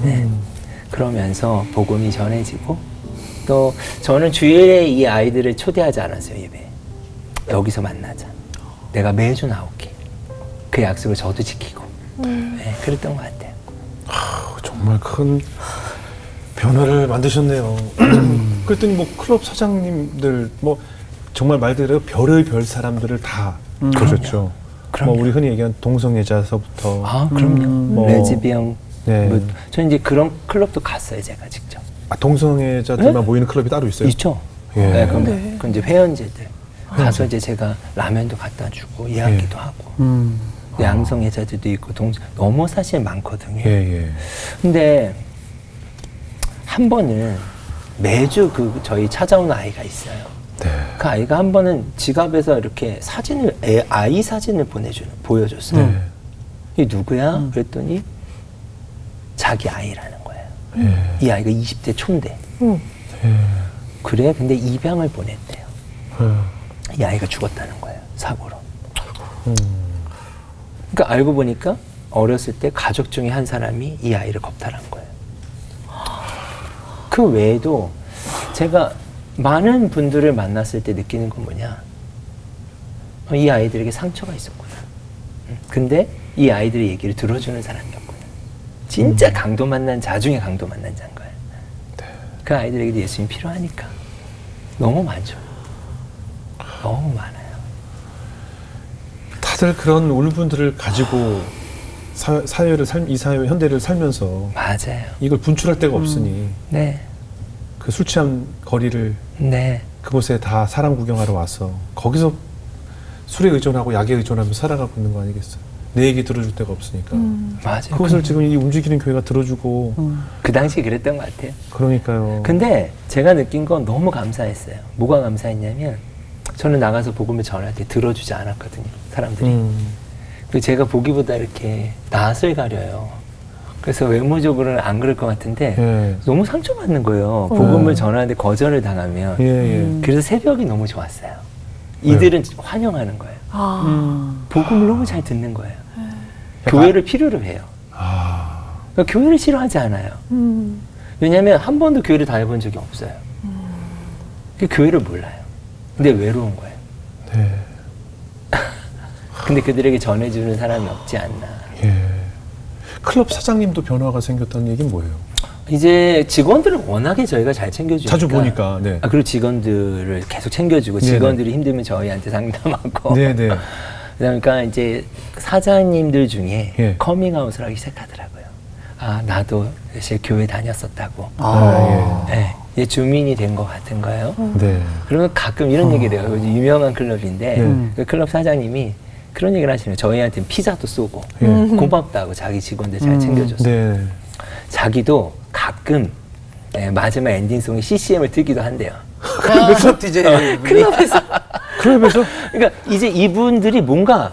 네. 그러면서 복음이 전해지고 또 저는 주일에 이 아이들을 초대하지 않았어요, 예배. 여기서 만나자. 내가 매주 나올게. 그 약속을 저도 지키고. 네, 그랬던 것 같아요. 정말 큰 변화를 만드셨네요. 그랬더니 뭐 클럽 사장님들 뭐 정말 말대로 별의 별 사람들을 다 그러셨죠. 그럼요. 뭐 우리 흔히 얘기하는 동성애자서부터 아, 그럼요. 뭐, 레즈비언. 네. 뭐, 저는 이제 그런 클럽도 갔어요, 제가 직접. 동성애자들만 네? 모이는 클럽이 따로 있어요. 있죠. 예. 네, 그럼 이제 회원제들 가서 이제 제가 라면도 갖다 주고 이야기도 하고 양성애자들도 있고 너무 사실 많거든요. 예, 예. 근데 한 번은 매주 그 저희 찾아오는 아이가 있어요. 네. 그 아이가 한 번은 지갑에서 이렇게 아이 사진을 보여줬어요. 네. 이게 누구야? 그랬더니 자기 아이라는 거예요. 예. 이 아이가 20대 초인데. 예. 그래? 근데 입양을 보냈대요. 예. 이 아이가 죽었다는 거예요. 사고로. 그러니까 알고 보니까 어렸을 때 가족 중에 한 사람이 이 아이를 겁탈한 거예요. 그 외에도 제가 많은 분들을 만났을 때 느끼는 건 뭐냐. 이 아이들에게 상처가 있었구나. 근데 이 아이들의 얘기를 들어주는 사람이었구나. 진짜 강도 만난 자 중에 강도 만난 자인 거예요. 네. 그 아이들에게도 예수님이 필요하니까. 너무 많죠. 너무 많아요. 다들 그런 울분들을 가지고 이 사회 현대를 살면서 맞아요. 이걸 분출할 데가 없으니 네. 그 술 취한 거리를 네. 그곳에 다 사람 구경하러 와서 거기서 술에 의존하고 약에 의존하면서 살아가고 있는 거 아니겠어요? 내 얘기 들어줄 데가 없으니까. 맞아요. 그것을 지금 이 움직이는 교회가 들어주고 그 당시 그랬던 것 같아요. 그러니까요. 근데 제가 느낀 건 너무 감사했어요. 뭐가 감사했냐면 저는 나가서 복음을 전할 때 들어주지 않았거든요. 사람들이. 제가 보기보다 이렇게 낯을 가려요. 그래서 외모적으로는 안 그럴 것 같은데 예. 너무 상처받는 거예요. 복음을 전하는데 거절을 당하면. 예, 예. 그래서 새벽이 너무 좋았어요. 이들은 환영하는 거예요. 복음을 너무 잘 듣는 거예요. 교회를 필요로 해요. 그러니까 교회를 싫어하지 않아요. 왜냐하면 한 번도 교회를 다녀본 적이 없어요. 그 교회를 몰라요. 근데 외로운 거예요. 네. 근데 그들에게 전해주는 사람이 없지 않나. 예. 클럽 사장님도 변화가 생겼다는 얘기는 뭐예요? 이제 직원들을 워낙에 저희가 잘 챙겨주니까. 자주 보니까. 네. 그리고 직원들을 계속 챙겨주고 네네. 직원들이 힘들면 저희한테 상담하고. 네네. 그러니까 이제 사장님들 중에 예. 커밍아웃을 하기 시작하더라고요. 아, 나도 사실 교회 다녔었다고. 네, 이제 주민이 된 것 같은 거예요. 네. 그러면 가끔 이런 얘기를 해요. 유명한 클럽인데 그 클럽 사장님이 그런 얘기를 하시면 저희한테 피자도 쏘고 고맙다고 자기 직원들 잘 챙겨줬어요. 네. 자기도 가끔 마지막 엔딩송에 CCM을 틀기도 한대요. 클럽 DJ 클럽에서. 클럽에서? 그러니까 이제 이분들이 뭔가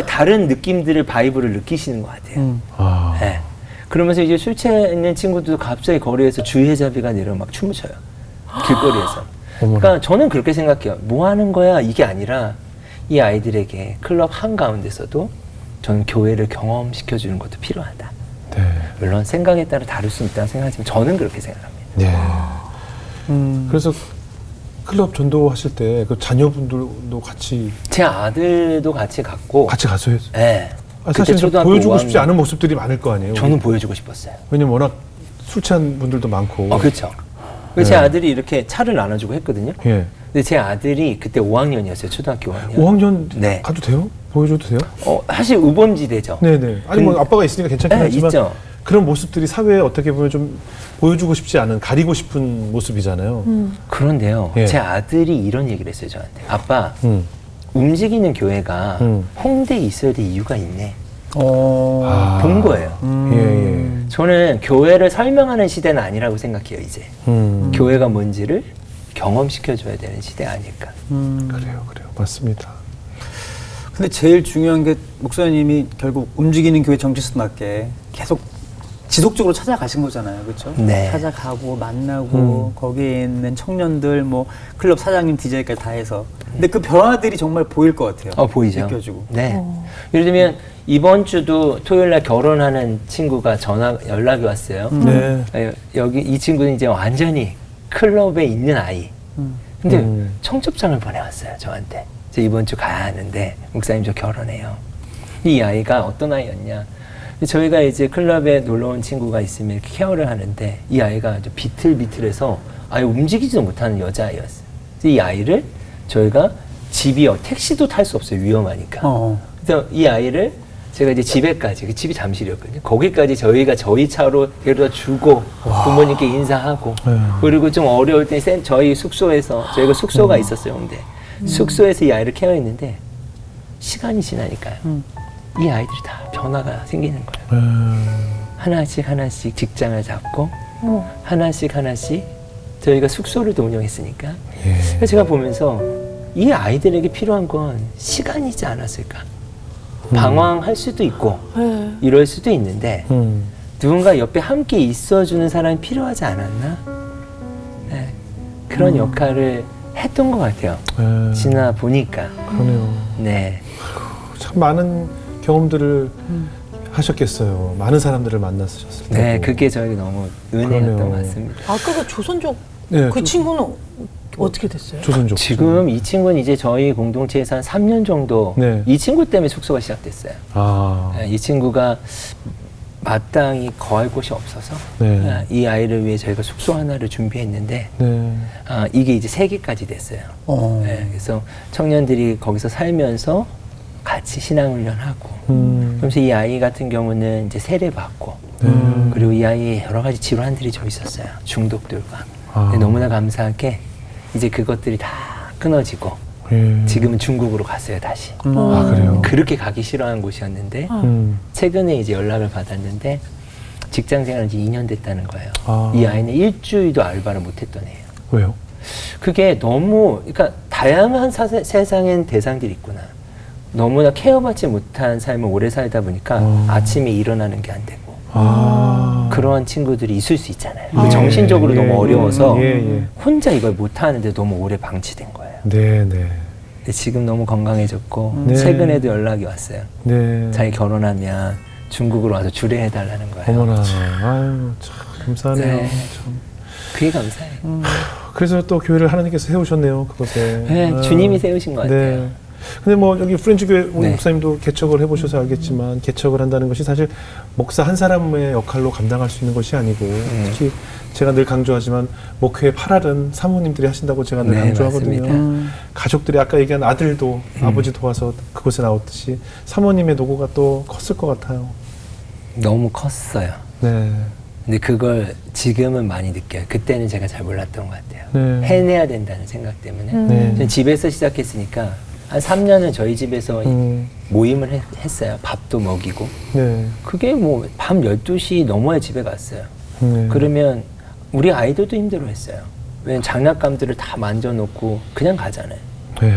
다른 느낌들을 바이브를 느끼시는 것 같아요. 아. 네. 그러면서 이제 술 취해 있는 친구들도 갑자기 거리에서 주의해잡이가 내려 막 춤을 춰요. 길거리에서. 그러니까 저는 그렇게 생각해요. 뭐 하는 거야? 이게 아니라 이 아이들에게 클럽 한가운데서도 저는 교회를 경험시켜주는 것도 필요하다. 네. 물론 생각에 따라 다를 수 있다고 생각하지만 저는 그렇게 생각합니다. 네. 그래서 클럽 전도하실 때 그 자녀분들도 같이 제 아들도 같이 갔고 갔어요? 네. 사실 좀 초등학교 보여주고 5학년. 싶지 않은 모습들이 많을 거 아니에요? 저는 보여주고 싶었어요. 왜냐면 워낙 술 취한 분들도 많고. 그렇죠. 제 아들이 이렇게 차를 나눠주고 했거든요. 예. 근데 제 아들이 그때 5학년이었어요. 초등학교 5학년. 5학년 네. 가도 돼요? 보여줘도 돼요? 사실 우범지대죠. 네네. 아니 뭐 아빠가 있으니까 괜찮긴 네, 하지만 있죠. 그런 모습들이 사회에 어떻게 보면 좀 보여주고 싶지 않은, 가리고 싶은 모습이잖아요. 그런데요. 예. 제 아들이 이런 얘기를 했어요. 저한테. 아빠, 음. 움직이는 교회가 홍대에 있어야 될 이유가 있네. 본 거예요. 예, 저는 교회를 설명하는 시대는 아니라고 생각해요. 이제. 예. 교회가 뭔지를 경험시켜줘야 되는 시대 아닐까. 그래요. 맞습니다. 근데 제일 중요한 게 목사님이 결국 움직이는 교회 정체성답게 계속 지속적으로 찾아가신 거잖아요, 그렇죠? 네. 찾아가고 만나고 거기에 있는 청년들, 뭐 클럽 사장님, DJ까지 다 해서. 근데 그 변화들이 정말 보일 것 같아요. 보이죠. 느껴지고. 네. 예를 들면 이번 주도 토요일 날 결혼하는 친구가 연락이 왔어요. 네. 여기 이 친구는 이제 완전히 클럽에 있는 아이. 근데 청첩장을 보내왔어요, 저한테. 저 이번 주 가야 하는데 목사님 저 결혼해요. 이 아이가 어떤 아이였냐? 저희가 이제 클럽에 놀러 온 친구가 있으면 이렇게 케어를 하는데 이 아이가 아주 비틀비틀해서 아예 움직이지도 못하는 여자아이였어요. 이 아이를 저희가 집이 택시도 탈 수 없어요. 위험하니까. 그래서 이 아이를 제가 이제 집에까지, 그 집이 잠실이었거든요. 거기까지 저희가 저희 차로 데려다 주고 부모님께 인사하고 그리고 좀 어려울 때 저희 숙소에서 저희가 숙소가 있었어요. 근데 숙소에서 이 아이를 케어했는데 시간이 지나니까요. 이 아이들이 다 변화가 생기는 거예요. 하나씩 직장을 잡고 하나씩 저희가 숙소를 또 운영했으니까 그래서 제가 보면서 이 아이들에게 필요한 건 시간이지 않았을까. 방황할 수도 있고 이럴 수도 있는데 누군가 옆에 함께 있어주는 사람이 필요하지 않았나? 네, 그런 역할을 했던 것 같아요. 지나 보니까. 그러네요. 네. 참 많은 경험들을 하셨겠어요. 많은 사람들을 만났으셨을 테고. 네, 그게 저에게 너무 은혜였던 그러네요. 것 같습니다. 아까 그 조선족 네, 그 친구는 어떻게 됐어요? 조선족. 지금 이 친구는 이제 저희 공동체에서 한 3년 정도 네. 이 친구 때문에 숙소가 시작됐어요. 아. 이 친구가 마땅히 거할 곳이 없어서 네. 이 아이를 위해 저희가 숙소 하나를 준비했는데 네. 이게 이제 3개까지 됐어요. 네, 그래서 청년들이 거기서 살면서 같이 신앙훈련하고 그러면서 이 아이 같은 경우는 이제 세례받고 그리고 이 아이의 여러 가지 질환들이 좀 있었어요. 중독들과. 근데 너무나 감사하게 이제 그것들이 다 끊어지고 지금은 중국으로 갔어요, 다시. 아, 그래요? 그렇게 가기 싫어하는 곳이었는데 최근에 이제 연락을 받았는데 직장 생활한 지 2년 됐다는 거예요. 이 아이는 일주일도 알바를 못했던 애예요. 왜요? 그게 너무, 그러니까 다양한 세상엔 대상들이 있구나. 너무나 케어받지 못한 삶을 오래 살다 보니까 아침에 일어나는 게 안 되고 그러한 친구들이 있을 수 있잖아요. 정신적으로 너무 어려워서 혼자 이걸 못하는데 너무 오래 방치된 거예요. 네. 근데 지금 너무 건강해졌고 네. 최근에도 연락이 왔어요. 네. 자기 결혼하면 중국으로 와서 주례해달라는 거예요. 어머나, 아유, 참 감사하네요. 네. 참. 그게 감사해요. 그래서 또 교회를 하나님께서 세우셨네요, 그것에. 네, 아. 주님이 세우신 것 같아요. 네. 근데 뭐 여기 프렌치 교회 우리 네. 목사님도 개척을 해보셔서 알겠지만 개척을 한다는 것이 사실 목사 한 사람의 역할로 감당할 수 있는 것이 아니고 특히 제가 늘 강조하지만 목회 8알은 사모님들이 하신다고 제가 늘 네, 강조하거든요. 맞습니다. 가족들이 아까 얘기한 아들도 아버지 도와서 그곳에 나왔듯이 사모님의 노고가 또 컸을 것 같아요. 너무 컸어요. 네. 근데 그걸 지금은 많이 느껴요. 그때는 제가 잘 몰랐던 것 같아요. 네. 해내야 된다는 생각 때문에. 네. 저는 집에서 시작했으니까 한 3년은 저희 집에서 모임을 했어요. 밥도 먹이고. 네. 그게 뭐 밤 12시 넘어야 집에 갔어요. 네. 그러면 우리 아이들도 힘들어했어요. 왜냐면 장난감들을 다 만져놓고 그냥 가잖아요. 네.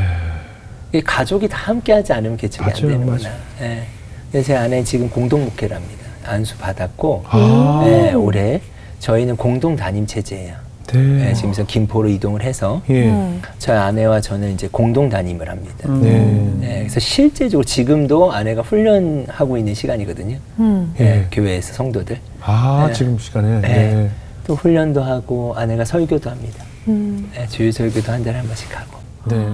이게 가족이 다 함께하지 않으면 개척이 안 맞아요, 되는구나. 맞아요. 예. 그래서 제 아내는 지금 공동 목회를 합니다. 안수 받았고 아. 예, 올해 저희는 공동 담임 체제예요. 네. 예, 지금 김포로 이동을 해서 예. 저희 아내와 저는 이제 공동 담임을 합니다. 네. 예, 그래서 실제적으로 지금도 아내가 훈련하고 있는 시간이거든요. 예, 예. 교회에서 성도들. 아, 네. 지금 시간에. 네. 네. 또 훈련도 하고 아내가 설교도 합니다. 예, 주일 설교도 한 달에 한 번씩 하고. 네.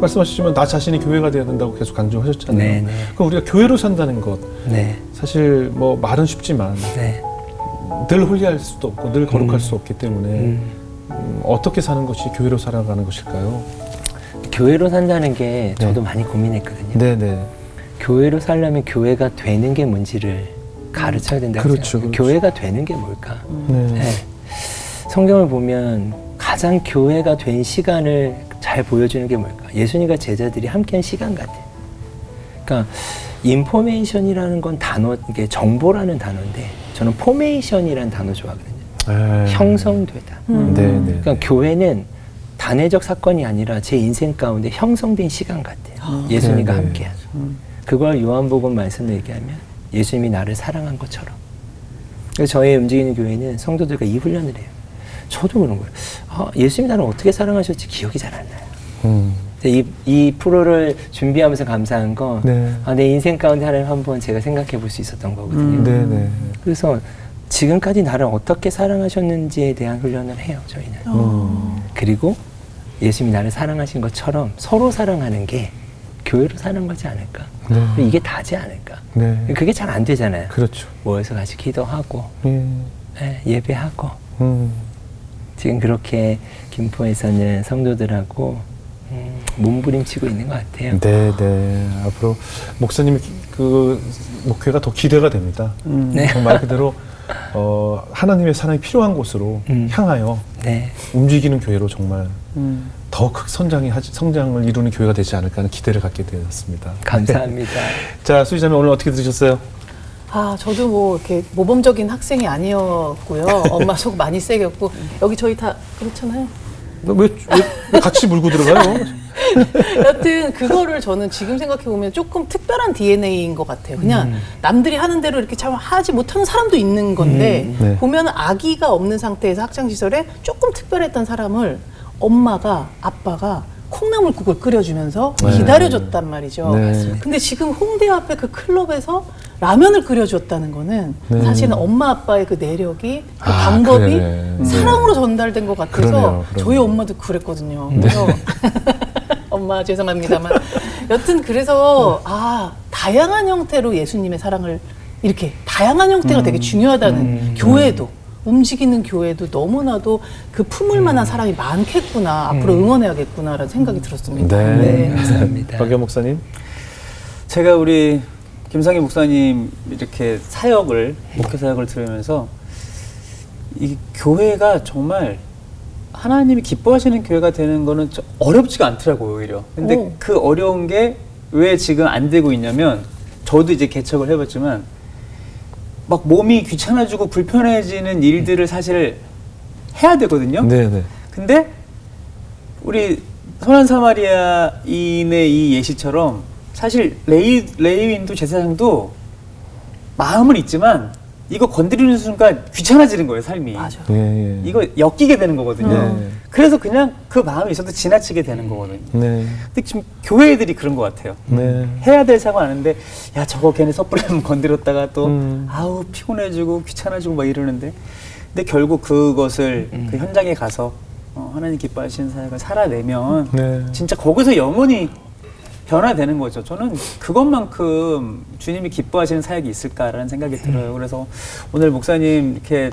말씀하시지만 나 자신이 교회가 되어야 된다고 계속 강조하셨잖아요. 네, 네. 그럼 우리가 교회로 산다는 것 네, 사실 뭐 말은 쉽지만 네. 늘 홀리할 수도 없고 늘 거룩할 수 없기 때문에 어떻게 사는 것이 교회로 살아가는 것일까요? 교회로 산다는 게 저도 많이 고민했거든요. 네네. 교회로 살려면 교회가 되는 게 뭔지를 가르쳐야 된다고 그렇죠, 생각해요. 그렇죠. 교회가 되는 게 뭘까? 네. 네. 성경을 보면 가장 교회가 된 시간을 잘 보여주는 게 뭘까? 예수님과 제자들이 함께한 시간 같아요. 그러니까 인포메이션이라는 건 단어, 이게 정보라는 단어인데 저는 포메이션이라는 단어 좋아하거든요. 에이. 형성되다. 네네. 그러니까 교회는 단회적 사건이 아니라 제 인생 가운데 형성된 시간 같아요. 예수님과 네네. 함께한. 그걸 요한복음 말씀을 얘기하면 예수님이 나를 사랑한 것처럼. 그래서 저의 움직이는 교회는 성도들과 이 훈련을 해요. 저도 그런 거예요. 아, 예수님이 나를 어떻게 사랑하셨지 기억이 잘 안 나요. 이 프로를 준비하면서 감사한 건 네. 아, 내 인생 가운데 하나님 한번 제가 생각해 볼 수 있었던 거거든요. 네네. 그래서 지금까지 나를 어떻게 사랑하셨는지에 대한 훈련을 해요, 저희는. 그리고 예수님이 나를 사랑하신 것처럼 서로 사랑하는 게 교회로 사는 거지 않을까? 네. 이게 다지 않을까? 네. 그게 잘 안 되잖아요. 그렇죠. 모여서 같이 기도하고 예. 예배하고 음. 지금 그렇게 김포에서는 성도들하고 몸부림치고 있는 것 같아요. 네네. 앞으로 목사님의 그 목회가 더 기대가 됩니다. 네. 말 그대로 하나님의 사랑이 필요한 곳으로 향하여 네. 움직이는 교회로 정말 더 큰 성장을 이루는 교회가 되지 않을까 하는 기대를 갖게 되었습니다. 감사합니다. 자, 수지자매 오늘 어떻게 들으셨어요? 아, 저도 뭐 이렇게 모범적인 학생이 아니었고요. 엄마 속 많이 세겼고 여기 저희 다 그렇잖아요. 왜 같이 물고 들어가요? 여튼 그거를 저는 지금 생각해 보면 조금 특별한 DNA인 것 같아요. 그냥 남들이 하는 대로 이렇게 잘 하지 못하는 사람도 있는 건데 네. 보면 아기가 없는 상태에서 학창 시절에 조금 특별했던 사람을 엄마가 아빠가 콩나물국을 끓여주면서 네. 기다려줬단 말이죠. 네. 근데 지금 홍대 앞에 그 클럽에서 라면을 끓여줬다는 거는 네. 사실은 엄마 아빠의 그 내력이 그 아, 방법이 그래. 네. 사랑으로 전달된 것 같아서 그러네요. 저희 엄마도 그랬거든요. 그래서 엄마 죄송합니다만 여튼 그래서 다양한 형태로 예수님의 사랑을 이렇게 다양한 형태가 되게 중요하다는 교회도 움직이는 교회도 너무나도 그 품을 만한 사랑이 많겠구나 앞으로 응원해야겠구나라는 생각이 들었습니다. 네. 감사합니다. 박영 목사님. 제가 우리 김상희 목사님 이렇게 목회 사역을 들으면서 이 교회가 정말 하나님이 기뻐하시는 교회가 되는 거는 어렵지가 않더라고요, 오히려. 근데 오. 그 어려운 게 왜 지금 안 되고 있냐면 저도 이제 개척을 해봤지만 막 몸이 귀찮아지고 불편해지는 일들을 사실 해야 되거든요. 네네. 근데 우리 선한 사마리아인의 이 예시처럼 사실 레위인도 제사장도 마음은 있지만 이거 건드리는 순간 귀찮아지는 거예요, 삶이. 맞아. 예, 예. 이거 엮이게 되는 거거든요. 네. 그래서 그냥 그 마음이 있어도 지나치게 되는 거거든요. 네. 근데 지금 교회 애들이 그런 것 같아요. 네. 해야 될 사고 아는데 야 저거 걔네 섣불리 한번 건드렸다가 또 아우 피곤해지고 귀찮아지고 막 이러는데 근데 결국 그것을 그 현장에 가서 하나님 기뻐하시는 사역을 살아내면 네. 진짜 거기서 영원히 변화되는 거죠. 저는 그것만큼 주님이 기뻐하시는 사역이 있을까라는 생각이 들어요. 그래서 오늘 목사님 이렇게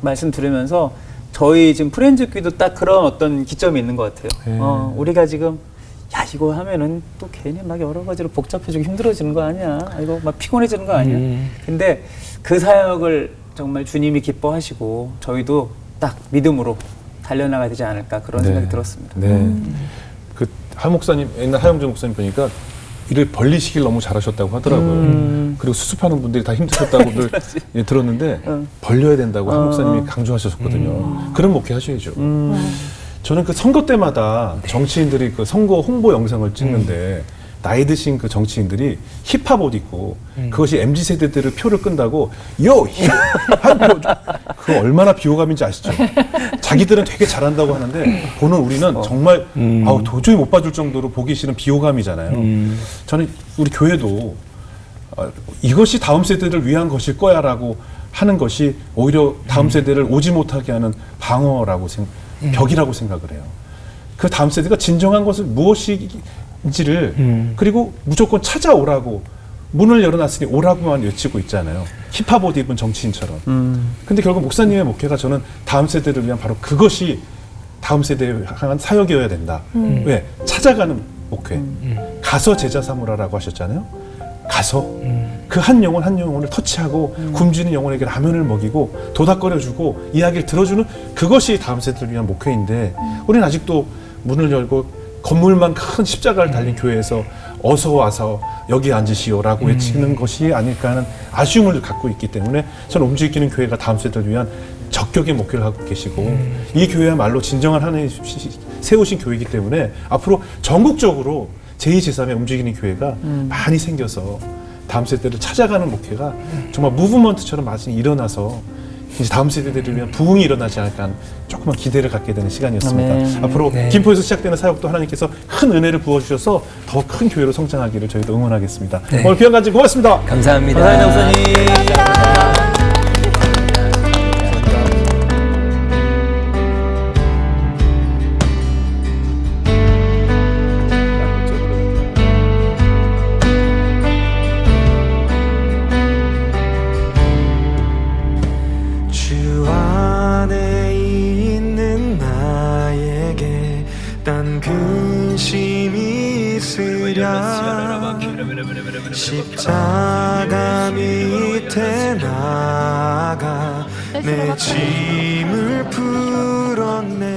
말씀 들으면서 저희 지금 프렌즈교도 딱 그런 어떤 기점이 있는 것 같아요. 네. 우리가 지금 야 이거 하면은 또 괜히 막 여러 가지로 복잡해지고 힘들어지는 거 아니야? 이거 막 피곤해지는 거 아니야? 근데 그 사역을 정말 주님이 기뻐하시고 저희도 딱 믿음으로 달려나가야 되지 않을까 그런 네. 생각이 들었습니다. 네. 그 하 목사님 옛날 하영준 목사님 보니까 일을 벌리시길 너무 잘하셨다고 하더라고요. 그리고 수습하는 분들이 다 힘드셨다고들 예, 들었는데 벌려야 된다고 하 목사님이 강조하셨거든요. 그런 목회 하셔야죠. 저는 그 선거 때마다 정치인들이 그 선거 홍보 영상을 찍는데 나이 드신 그 정치인들이 힙합 옷 입고 그것이 MZ 세대들을 표를 끈다고 한 표. 그거 얼마나 비호감인지 아시죠? 자기들은 되게 잘한다고 하는데 보는 우리는 정말 아우 도저히 못 봐줄 정도로 보기 싫은 비호감이잖아요. 저는 우리 교회도 이것이 다음 세대를 위한 것일 거야라고 하는 것이 오히려 다음 세대를 오지 못하게 하는 방어라고 벽이라고 생각을 해요. 그 다음 세대가 진정한 것은 무엇인지를 그리고 무조건 찾아오라고 문을 열어놨으니 오라고만 외치고 있잖아요. 힙합 옷 입은 정치인처럼. 근데 결국 목사님의 목회가 저는 다음 세대를 위한 바로 그것이 다음 세대에 향한 사역이어야 된다. 왜? 찾아가는 목회. 가서 제자 삼으라라고 하셨잖아요. 가서 그 한 영혼 한 영혼을 터치하고 굶주리는 영혼에게 라면을 먹이고 도닥거려주고 이야기를 들어주는 그것이 다음 세대를 위한 목회인데 우리는 아직도 문을 열고 건물만 큰 십자가를 달린 교회에서 어서 와서 여기 앉으시오라고 외치는 것이 아닐까 하는 아쉬움을 갖고 있기 때문에 저는 움직이는 교회가 다음 세대를 위한 적격의 목표를 하고 계시고 이 교회야말로 진정한 하나님 세우신 교회이기 때문에 앞으로 전국적으로 제2, 제3의 움직이는 교회가 많이 생겨서 다음 세대를 찾아가는 목회가 정말 무브먼트처럼 많이 일어나서 이제 다음 세대들을 위한 부흥이 일어나지 않을까 하는 조그만 기대를 갖게 되는 시간이었습니다. 아멘. 앞으로 김포에서 시작되는 사역도 하나님께서 큰 은혜를 부어주셔서 더 큰 교회로 성장하기를 저희도 응원하겠습니다. 네. 오늘 귀한 간증 고맙습니다. 감사합니다. 감사합니다, 목사님. 주 안에 있는 나에게 딴 근심이 있으랴 십자가 밑에 나가 내 짐을 풀었네